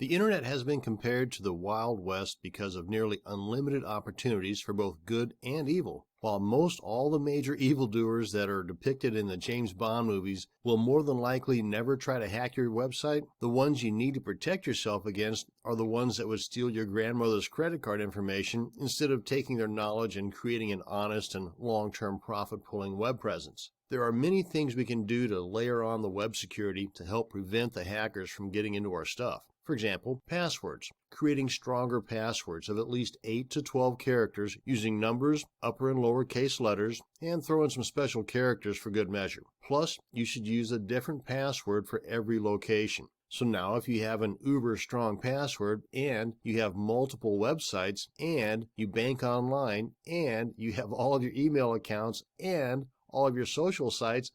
The internet has been compared to the Wild West because of nearly unlimited opportunities for both good and evil. While most all the major evildoers that are depicted in the James Bond movies will more than likely never try to hack your website, the ones you need to protect yourself against are the ones that would steal your grandmother's credit card information instead of taking their knowledge and creating an honest and long-term profit-pulling web presence. There are many things we can do to layer on the web security to help prevent the hackers from getting into our stuff. For example, passwords. Creating stronger passwords of at least 8 to 12 characters using numbers, upper and lower case letters, and throw in some special characters for good measure. Plus, you should use a different password for every location. So now if you have an uber strong password and you have multiple websites and you bank online and you have all of your email accounts and all of your social sites,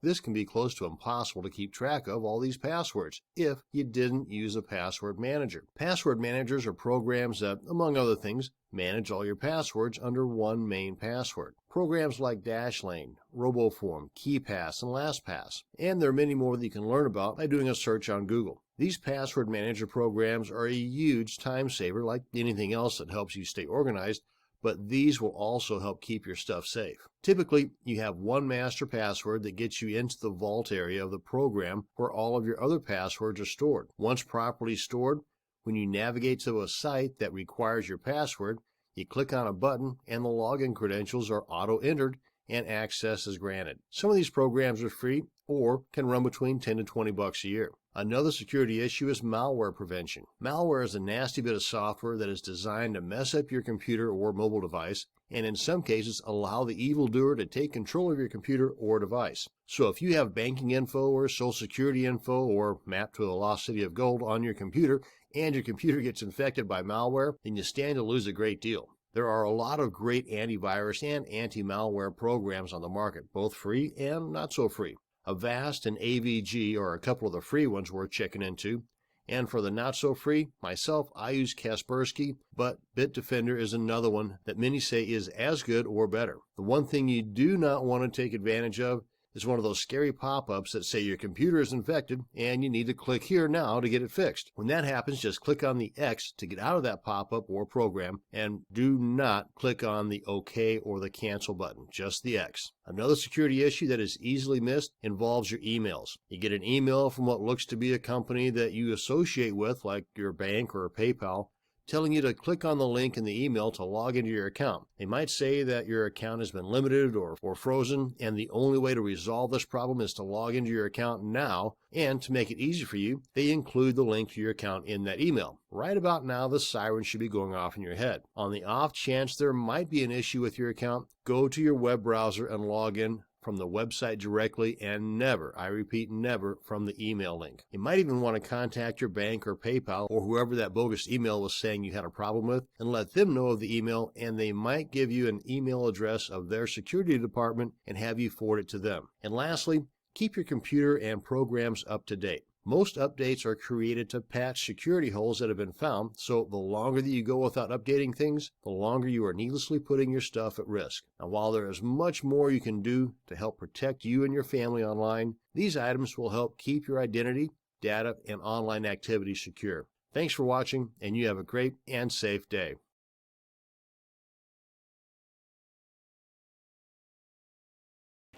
this can be close to impossible to keep track of all these passwords if you didn't use a password manager. Password managers are programs that, among other things, manage all your passwords under one main password. Programs like Dashlane, RoboForm, KeePass, and LastPass. And there are many more that you can learn about by doing a search on Google. These password manager programs are a huge time saver like anything else that helps you stay organized, but these will also help keep your stuff safe. Typically, you have one master password that gets you into the vault area of the program where all of your other passwords are stored. Once properly stored, when you navigate to a site that requires your password, you click on a button and the login credentials are auto-entered and access is granted. Some of these programs are free or can run between $10 to $20 a year. Another security issue is malware prevention. Malware is a nasty bit of software that is designed to mess up your computer or mobile device, and in some cases allow the evildoer to take control of your computer or device. So if you have banking info or social security info or map to the lost city of gold on your computer, and your computer gets infected by malware, then you stand to lose a great deal. There are a lot of great antivirus and anti-malware programs on the market, both free and not so free. Avast and AVG are a couple of the free ones worth checking into. And for the not-so-free, myself, I use Kaspersky, but Bitdefender is another one that many say is as good or better. The one thing you do not want to take advantage of is one of those scary pop-ups that say your computer is infected and you need to click here now to get it fixed. When that happens, just click on the X to get out of that pop-up or program, and do not click on the OK or the cancel button, just the X. Another security issue that is easily missed involves your emails. You get an email from what looks to be a company that you associate with, like your bank or PayPal, telling you to click on the link in the email to log into your account. They might say that your account has been limited or frozen, and the only way to resolve this problem is to log into your account now, and to make it easy for you, they include the link to your account in that email. Right about now, the siren should be going off in your head. On the off chance there might be an issue with your account, go to your web browser and log in from the website directly, and never, I repeat, never from the email link. You might even want to contact your bank or PayPal or whoever that bogus email was saying you had a problem with and let them know of the email, and they might give you an email address of their security department and have you forward it to them. And lastly, keep your computer and programs up to date. Most updates are created to patch security holes that have been found, so the longer that you go without updating things, the longer you are needlessly putting your stuff at risk. Now, while there is much more you can do to help protect you and your family online, these items will help keep your identity, data, and online activity secure. Thanks for watching, and you have a great and safe day.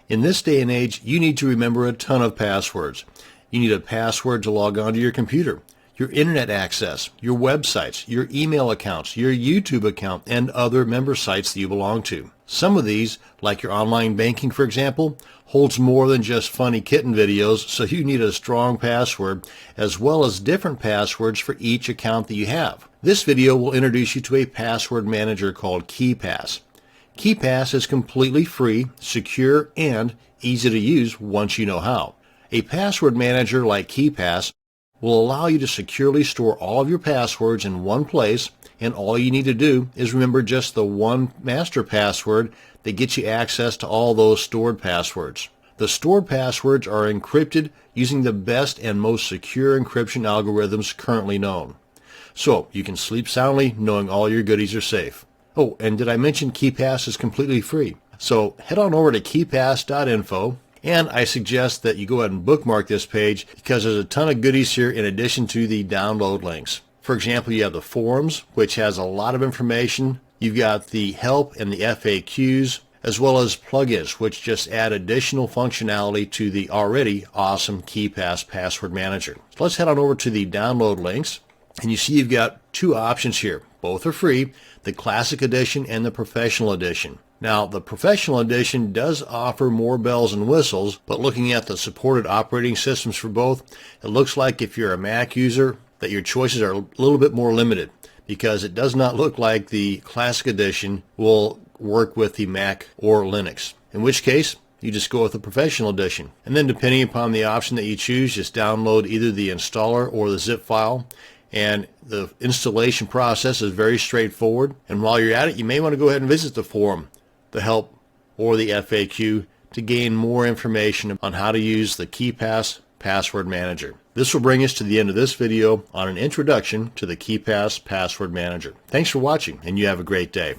In this day and age, you need to remember a ton of passwords. You need a password to log onto your computer, your internet access, your websites, your email accounts, your YouTube account, and other member sites that you belong to. Some of these, like your online banking for example, holds more than just funny kitten videos, so you need a strong password as well as different passwords for each account that you have. This video will introduce you to a password manager called KeePass. KeePass is completely free, secure, and easy to use once you know how. A password manager like KeePass will allow you to securely store all of your passwords in one place, and all you need to do is remember just the one master password that gets you access to all those stored passwords. The stored passwords are encrypted using the best and most secure encryption algorithms currently known. So you can sleep soundly knowing all your goodies are safe. Oh, and did I mention KeePass is completely free? So head on over to KeePass.info And I suggest that you go ahead and bookmark this page because there's a ton of goodies here in addition to the download links. For example, you have the forums, which has a lot of information. You've got the help and the FAQs, as well as plugins, which just add additional functionality to the already awesome KeePass Password Manager. So let's head on over to the download links, and you see you've got two options here. Both are free, the Classic Edition and the Professional Edition. Now, the Professional Edition does offer more bells and whistles, but looking at the supported operating systems for both, it looks like if you're a Mac user, that your choices are a little bit more limited, because it does not look like the Classic Edition will work with the Mac or Linux. In which case, you just go with the Professional Edition. And then depending upon the option that you choose, just download either the installer or the zip file. And the installation process is very straightforward. And while you're at it, you may want to go ahead and visit the forum, the help, or the FAQ to gain more information on how to use the KeePass Password Manager. This will bring us to the end of this video on an introduction to the KeePass Password Manager. Thanks for watching, and you have a great day.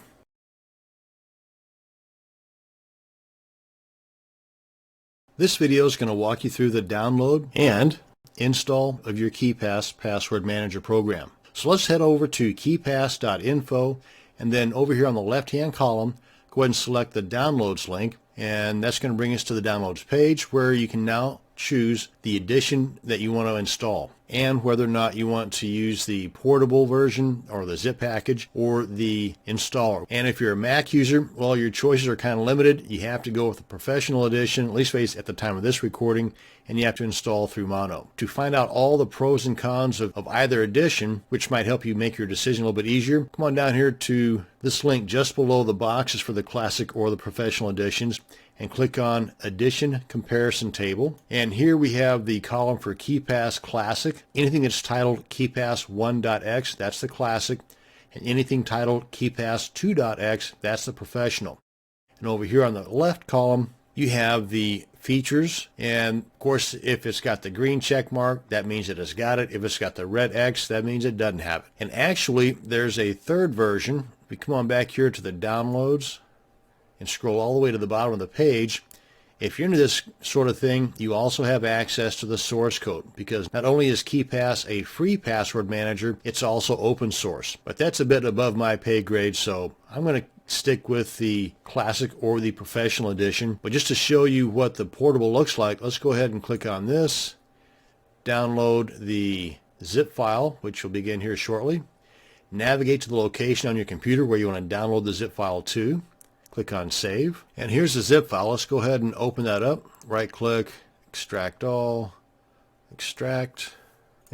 This video is going to walk you through the download and install of your KeePass Password Manager program. So let's head over to keepass.info, and then over here on the left-hand column, go ahead and select the downloads link, and that's going to bring us to the downloads page where you can now choose the edition that you want to install and whether or not you want to use the portable version or the zip package or the installer. And if you're a Mac user, well, your choices are kind of limited. You have to go with the Professional Edition, at least at the time of this recording, and you have to install through Mono. To find out all the pros and cons of either edition, which might help you make your decision a little bit easier, come on down here to this link just below the boxes for the Classic or the Professional Editions, and click on Edition Comparison Table. And here we have the column for KeePass Classic. Anything that's titled KeePass 1.x, that's the Classic. And anything titled KeePass 2.x, that's the Professional. And over here on the left column, you have the features. And of course, if it's got the green check mark, that means that it's got it. If it's got the red X, that means it doesn't have it. And actually, there's a third version. If we come on back here to the downloads, and scroll all the way to the bottom of the page, if you're into this sort of thing, you also have access to the source code, because not only is KeePass a free password manager, it's also open source. But that's a bit above my pay grade, so I'm going to stick with the Classic or the Professional Edition. But just to show you what the portable looks like, let's go ahead and click on this, download the zip file, which will begin here shortly, navigate to the location on your computer where you want to download the zip file to. Click on Save. And here's the zip file. Let's go ahead and open that up. Right click, extract all, extract,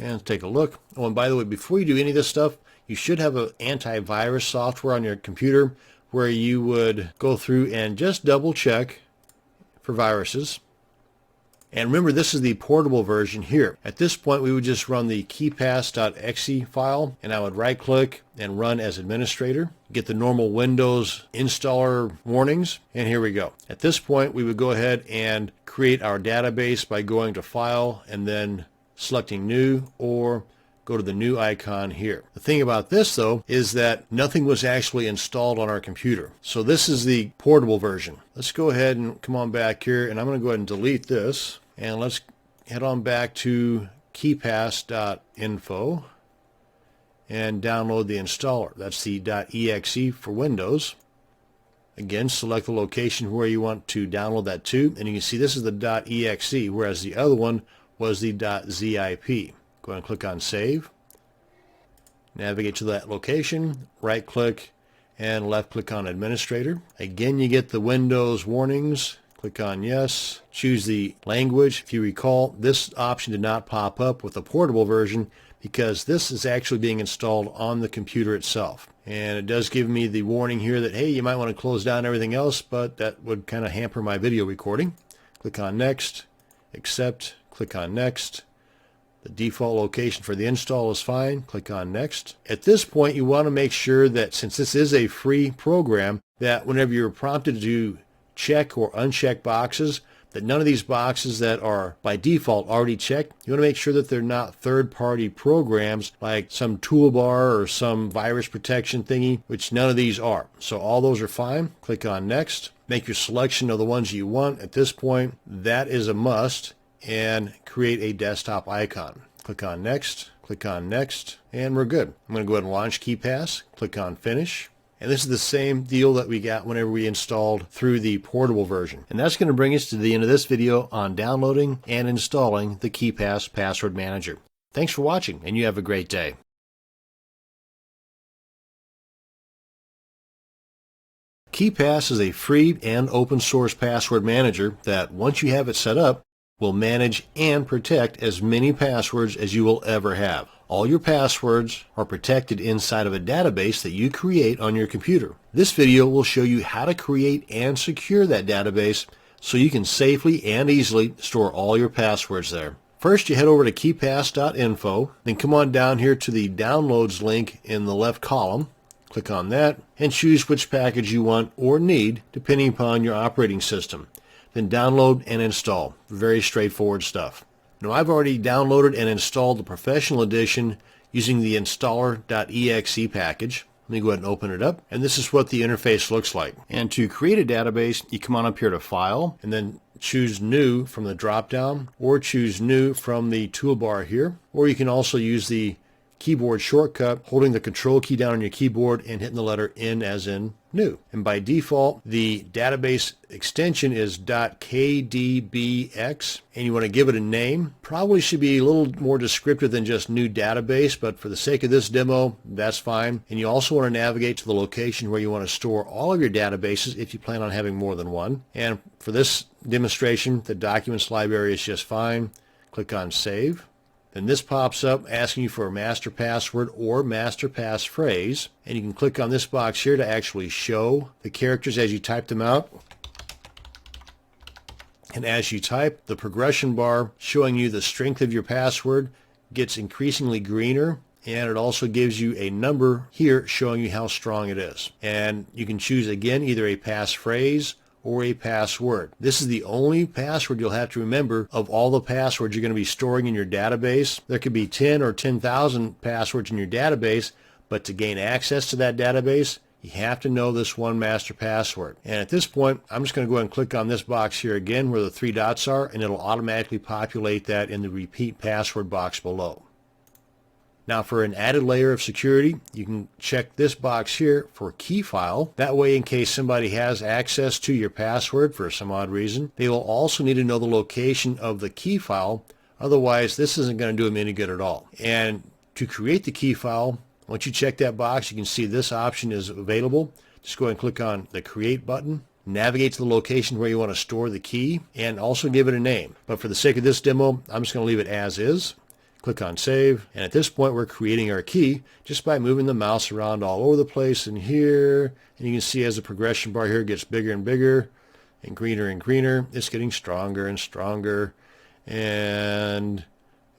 and take a look. Oh, and by the way, before you do any of this stuff, you should have an antivirus software on your computer where you would go through and just double check for viruses. And remember, this is the portable version here. At this point, we would just run the keepass.exe file, and I would right click and run as administrator. Get the normal Windows installer warnings, and here we go. At this point, we would go ahead and create our database by going to File and then selecting New, or go to the new icon here. The thing about this, though, is that nothing was actually installed on our computer. So this is the portable version. Let's go ahead and come on back here, and I'm going to go ahead and delete this. And let's head on back to keepass.info and download the installer. That's the .exe for Windows. Again, select the location where you want to download that to, and you can see this is the .exe, whereas the other one was the .zip. Go ahead and click on Save. Navigate to that location, right click, and left click on Administrator. Again, you get the Windows warnings. Click on Yes. Choose the language. If you recall, this option did not pop up with the portable version because this is actually being installed on the computer itself. And it does give me the warning here that, hey, you might want to close down everything else, but that would kind of hamper my video recording. Click on Next, Accept, click on Next. The default location for the install is fine. Click on Next. At this point, you want to make sure that since this is a free program, that whenever you're prompted to check or uncheck boxes, that none of these boxes that are by default already checked, you want to make sure that they're not third-party programs like some toolbar or some virus protection thingy, which none of these are. So all those are fine. Click on Next. Make your selection of the ones you want. At this point, that is a must, and create a desktop icon. Click on Next. Click on Next, and we're good. I'm going to go ahead and launch KeePass. Click on Finish. And this is the same deal that we got whenever we installed through the portable version. And that's going to bring us to the end of this video on downloading and installing the KeePass Password Manager. Thanks for watching, and you have a great day. KeePass is a free and open source password manager that, once you have it set up, will manage and protect as many passwords as you will ever have. All your passwords are protected inside of a database that you create on your computer. This video will show you how to create and secure that database so you can safely and easily store all your passwords there. First, you head over to keepass.info, then come on down here to the Downloads link in the left column. Click on that and choose which package you want or need depending upon your operating system. Then download and install. Very straightforward stuff. Now, I've already downloaded and installed the Professional Edition using the installer.exe package. Let me go ahead and open it up, and this is what the interface looks like. And to create a database, you come on up here to File, and then choose New from the drop-down, or choose New from the toolbar here, or you can also use the keyboard shortcut, holding the Control key down on your keyboard and hitting the letter N as in new. And by default, the database extension is .kdbx, and you want to give it a name. Probably should be a little more descriptive than just new database, but for the sake of this demo, that's fine. And you also want to navigate to the location where you want to store all of your databases if you plan on having more than one. And for this demonstration, the documents library is just fine. Click on Save. Then this pops up asking you for a master password or master passphrase, and you can click on this box here to actually show the characters as you type them out. And as you type, the progression bar showing you the strength of your password gets increasingly greener, and it also gives you a number here showing you how strong it is. And you can choose again either a passphrase or a password. This is the only password you'll have to remember of all the passwords you're going to be storing in your database. There could be 10 or 10,000 passwords in your database, but to gain access to that database, you have to know this one master password. And at this point, I'm just going to go ahead and click on this box here again where the three dots are, and it'll automatically populate that in the repeat password box below. Now, for an added layer of security, you can check this box here for key file. That way, in case somebody has access to your password for some odd reason, they will also need to know the location of the key file. Otherwise, this isn't going to do them any good at all. And to create the key file, once you check that box, you can see this option is available. Just go ahead and click on the Create button. Navigate to the location where you want to store the key and also give it a name. But for the sake of this demo, I'm just going to leave it as is. Click on Save, and at this point we're creating our key just by moving the mouse around all over the place in here, and you can see as the progression bar here gets bigger and bigger and greener, it's getting stronger and stronger, and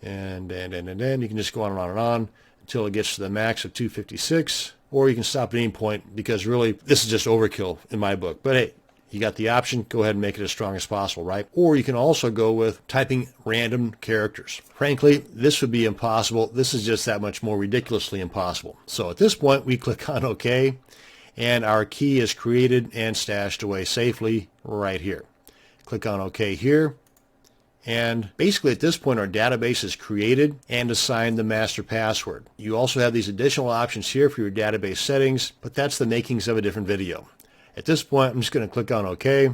you can just go on and on and on until it gets to the max of 256, or you can stop at any point because really this is just overkill in my book. But hey, you got the option, go ahead and make it as strong as possible, right? Or you can also go with typing random characters. Frankly, this would be impossible. This is just that much more ridiculously impossible. So at this point, we click on OK, and our key is created and stashed away safely right here. Click on OK here, and basically at this point, our database is created and assigned the master password. You also have these additional options here for your database settings, but that's the makings of a different video. At this point, I'm just going to click on OK,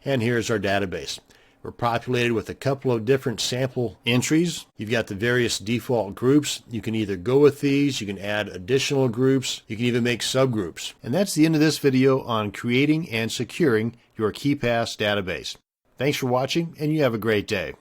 and here's our database. We're populated with a couple of different sample entries. You've got the various default groups. You can either go with these, you can add additional groups, you can even make subgroups. And that's the end of this video on creating and securing your KeePass database. Thanks for watching, and you have a great day.